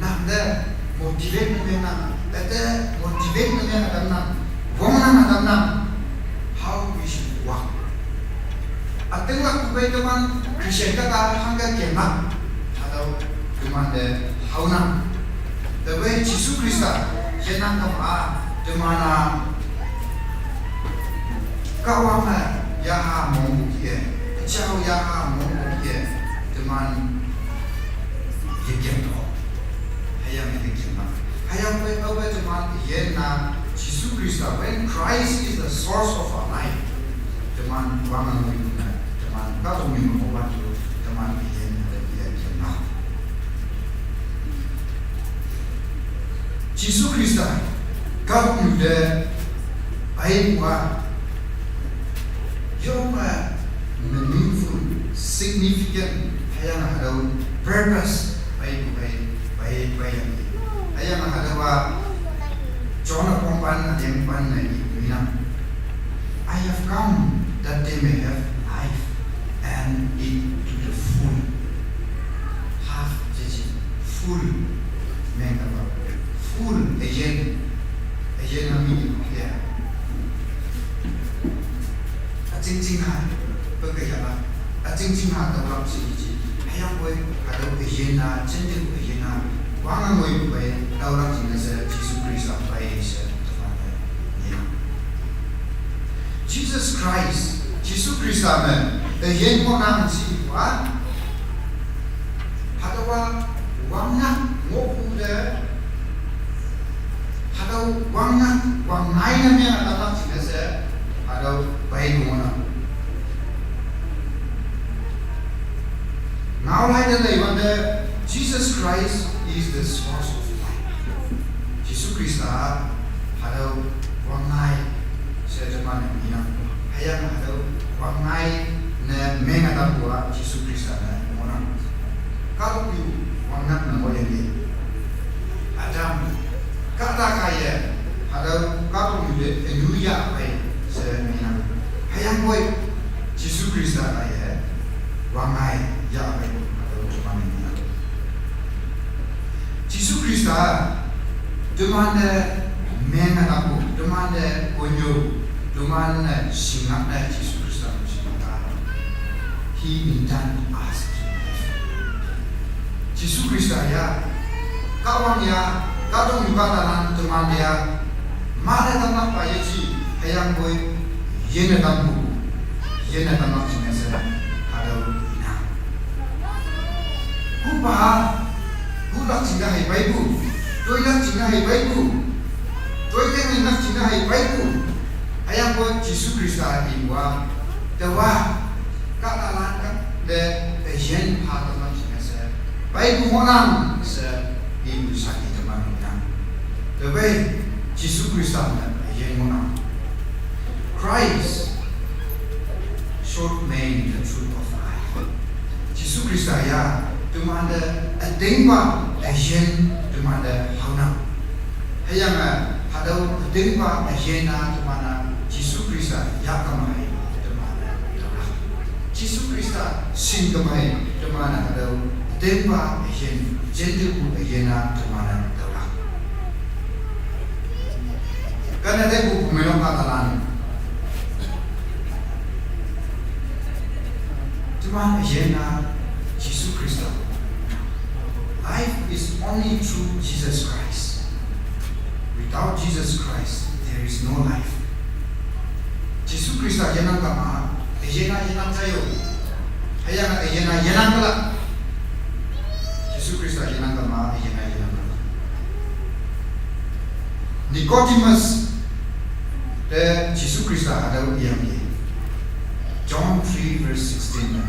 nanda motivate mana, ada motivate mana ada nanda, wangan ada nanda. How we should walk. Atenglah kubai teman Kristen kata hangga kemak atau teman de hauna. Tapi Yesus Kristus jenang kama temana kawama yaha mungkin, jauh yaha mungkin teman yekendo. Hayam yekendo. Hayam apa teman yena. Jesus Christ, when Christ is the source of our life, teman wangan kita, teman kau minum obat tu, teman bikin dia jenah. Jesus Christ, kau muda, baik wa, yang meaningful, significant, yang ada purpose, baik. Yang ada wa. John Pompan yang pandai bilang, I have come that they may have life and it to the full. Half jadi full, mengapa? Full ajen kami dia. Acing bekerja, acing dalam sini. Ayam boy ada ajen ajen wangan boy baik dalam sini saya Jesus Kristus baik saya Jesus Christ, Jesus Kristus yang orang sih wan, hadawa wangan mokuda, hadawa wangan namanya dalam sini saya hadawa baik orang. Now like that, Jesus Christ is the source of life. Jesus Kristus hadawa wangai. Saya cuma bilang, ayam ada wangai na mengatap buat Yesus Kristus orang. Kalau you wangat na boleh dia, Adam kata kaya ada kalau you enuya apa saya bilang, ayam boy Yesus Kristus kaya wangai ya apa ada cuma bilang. Yesus Kristus cuma ada mengatap, cuma ada konyo. Dumana singapna Yesus Kristus singapna. He intended us to live. Yesus Kristus ya, kawan ya, kadang juga dalam teman dia, mana tanah payah si, ayam boy, yena tanah jenis ada ina. Gua dak singgah ibu, doilah singgah ibu. tôi cái người nắp chính là hay quay cụ hay là có Jesus Christ là gì quaแต่ว่าก็ตลาดกันเดเย็นพาตัวมันจริงๆเสียไปกูมองนั่งเสียอีบุษกิจมันเหมือนกันแต่ว่า Jesus Christ นั้นเย็นมองนั่ง Christ showed me the truth of life Jesus Christ ya tu mana adengwa yen tu mana hauna hayanga hadau adengwa yena tu mana Jesus Christ ya kamai Jesus Christ sin kamai temana ada tempa yen jendeku yena temana tawa kana deku melong katalan temana yena Jesus Christ life is only through Jesus Christ without Jesus Christ there is no life Jesus Christ yena kama Yena tayo. Hayang yena kala. Jesus Christ yena kama yena kala. Nicodemus the Jesus Christ ada yang ni. John 3 verse 16.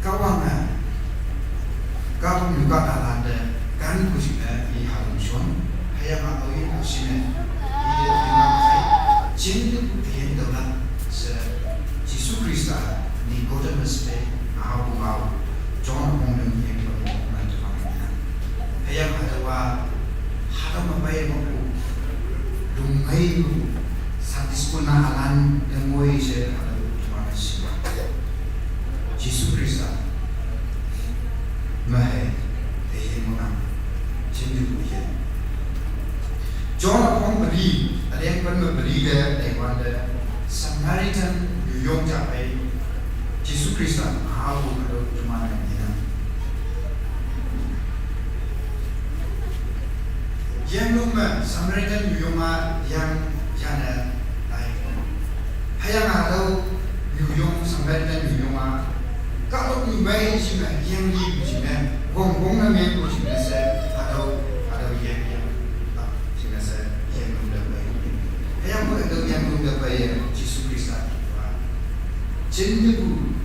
Kawangan. Kau juga ada kan kusina i halum shon. Hayang awin kusina i dengan Jindu yen dola se Jesus Christ Nicodemus pe au John Hongden yang bermakna terang. Hayang adawa hadam mabai maku dungai satisfuna alan demoi se ada tuan siwa. Jesus Christ mahe yen mona jindu yen. John Hongden ada yang pernah beri dia daripada Samaritan Yuyong capai Jesus Christ mahu kalau cuma yang yang lumah Samaritan Yuyong yang jana lain hayang atau Yuyong Samaritan Yuyong kalau membayar cina yang di cina gong namanya cina saya atau yang cina saya yang berada yang mendapat Jesus Christ jendebu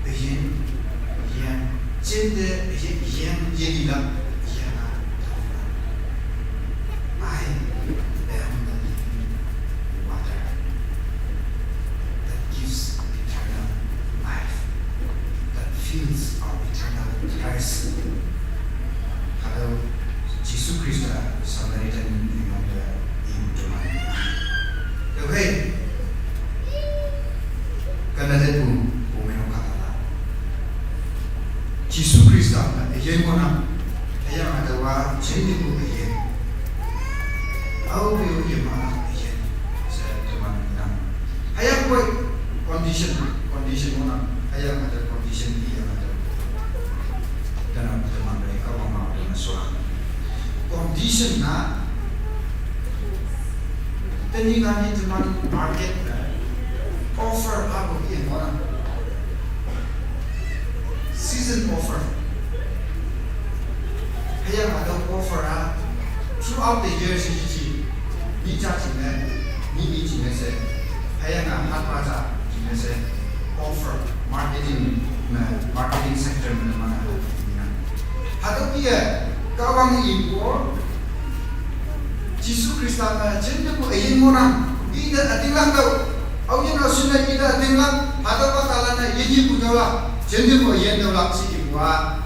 yang jende yang jadilah yang I am the living water that gives eternal life that fills our eternal thirst. Kalau Jesus Christ Samaritan yang Okay. Karena itu pemain kata Jesus Christ ajen mana yang ada wa jadi bu ajen au bu ye mana ajen saya cuma bilang ayam boy condition mana ayam ada condition dia ada dan teman mereka mau masuk condition na Tadi kami teman market offer apa yang mana season offer. Hayang ada offer throughout the year sih. Ni cacingnya, ni cingnya hayang hat baca cingnya offer marketing sector mana. Hadap dia kawang impor. Jesus Christ jendebu ayin mona ida atilang tau au yen asuna ida atilang hadawa talana yeji budawa jendebu ayin dawa si iwa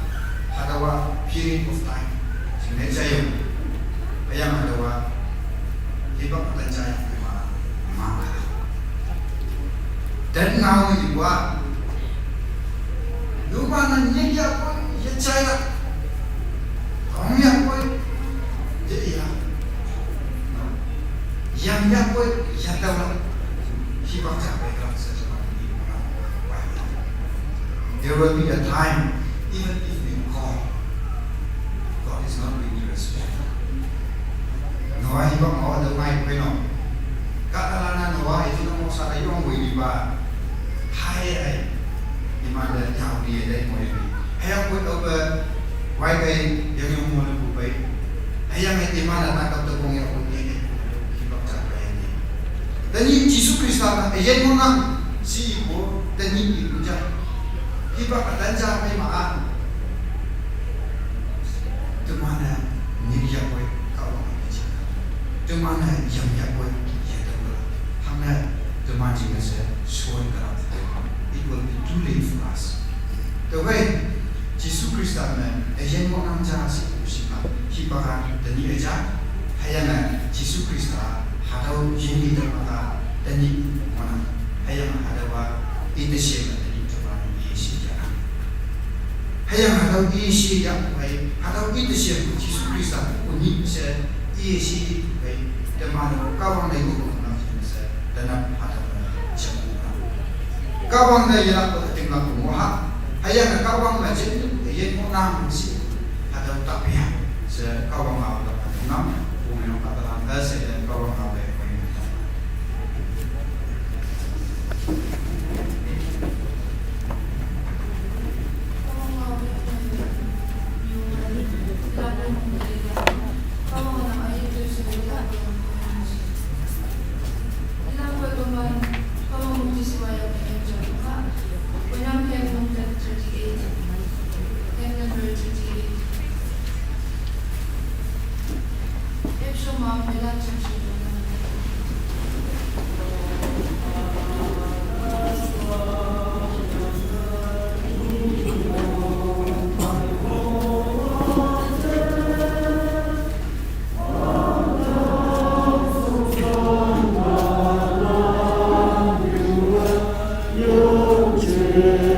hadawa period of time sine jayo ayam hadawa libak tanjaya ma dan ngau iwa lumana nyegi apa ye jaya kami apa je ya yang pun yang tahu hibang capai kalau sesuatu ini there will be a time even if we call God is not going to respect Noah hibang awak ada mai peno kata lana Noah itu mau sada yong wei ba hai di mana jauh dia dari mau ini hayang pun over Why kay yang mo na bubay? Ayang iti man at nakatagong yung kundi hibak sa ni. Dani Jesus Krista ayan mo nang si ipo dani ipo dyan. Hibak at danja may maan. Tumana niya ko'y kawang iti. Tumana yam ko'y yadaw. Hangna tumana sa suwan ka. It will be too late for us. The way Jesus Krista na ayan mo nang dyan si Usima. Hibaka dani aja. Hayana Jesus Krista hadaw yini dhamaka dani mana hayang hadawa idesya dani tumana isi jana. Hayang hadaw isi yang way hadaw idesya Jesus Krista uni se isi way dhamana kawang na yuko nang sa danap hadawa jamu. Kawang na yala ko tingnan ko ha. Hayang kawang na jen ayan mo nang si hadaw tapya sa kawang na nam kung katalan sa kawang na Yeah.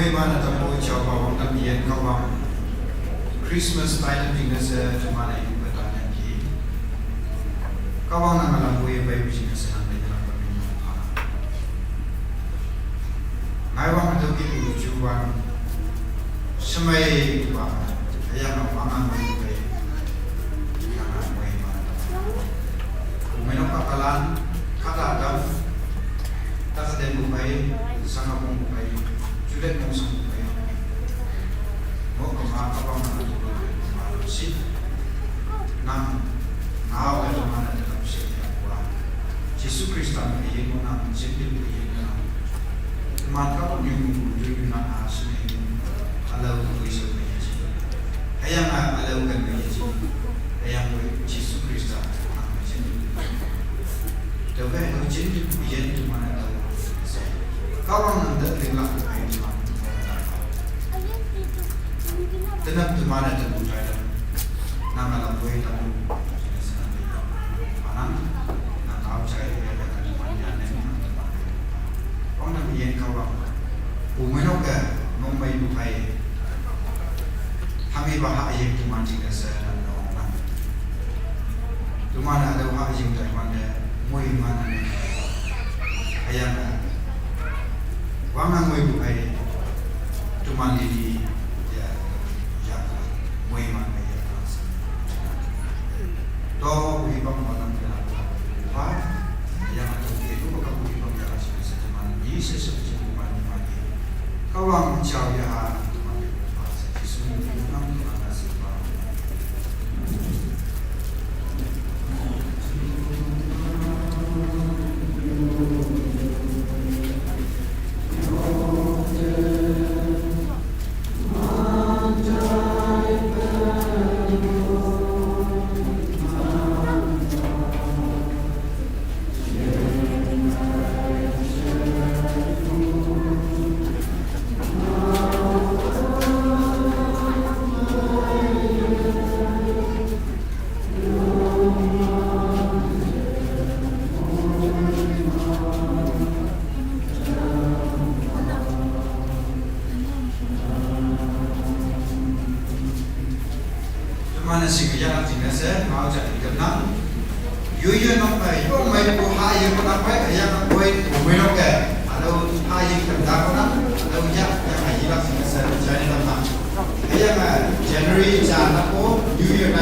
Moi mana tamu coba wong yen kawang Christmas time tinggal cuma itu bertanya ki. Kawang nama lagu yang baik bisnya senang dengan peminat apa. Ngawang itu kita ujuan semai apa yang amangan baik. Jangan moi mana. Menok pakalan kata adam tak ada bukai sangat bukai julet mau sangat bukai mau kemana apa mana malu sih nam naw ada mana dalam setiap orang Yesus Kristus ini mau nam jadi ini nam maka pun yang mengunjungi nak asli alau Yesus Kristus ayam alau kan Yesus ayam Yesus Kristus nam jadi tapi kalau jadi biar tu mana tahu kawan anda tinggal di mana tenang tu mana tu ada nama lagu itu mana nak tahu saya dia kata mana yang orang nak biar kawan umenok ke nombai bukai kami bahaya tu mana jika saya orang tu mana ada bahaya jika mana moi mana ni ayam wangan moi bukai cuma di ya moi mana ya toh bui bang mana apa yang ada itu bukan bui bang ya cuma di sesuatu cuma mati kawang jauh ya cuma di semua orang mana sih mana sih kerja tinggal saya mau jadi kenal yuya nampai yo mai ko haye ko nampai yang koi umeno ke ado haye kerja ko na ado ya yang haye lah tinggal saya jadi nama yang January jana ko New Year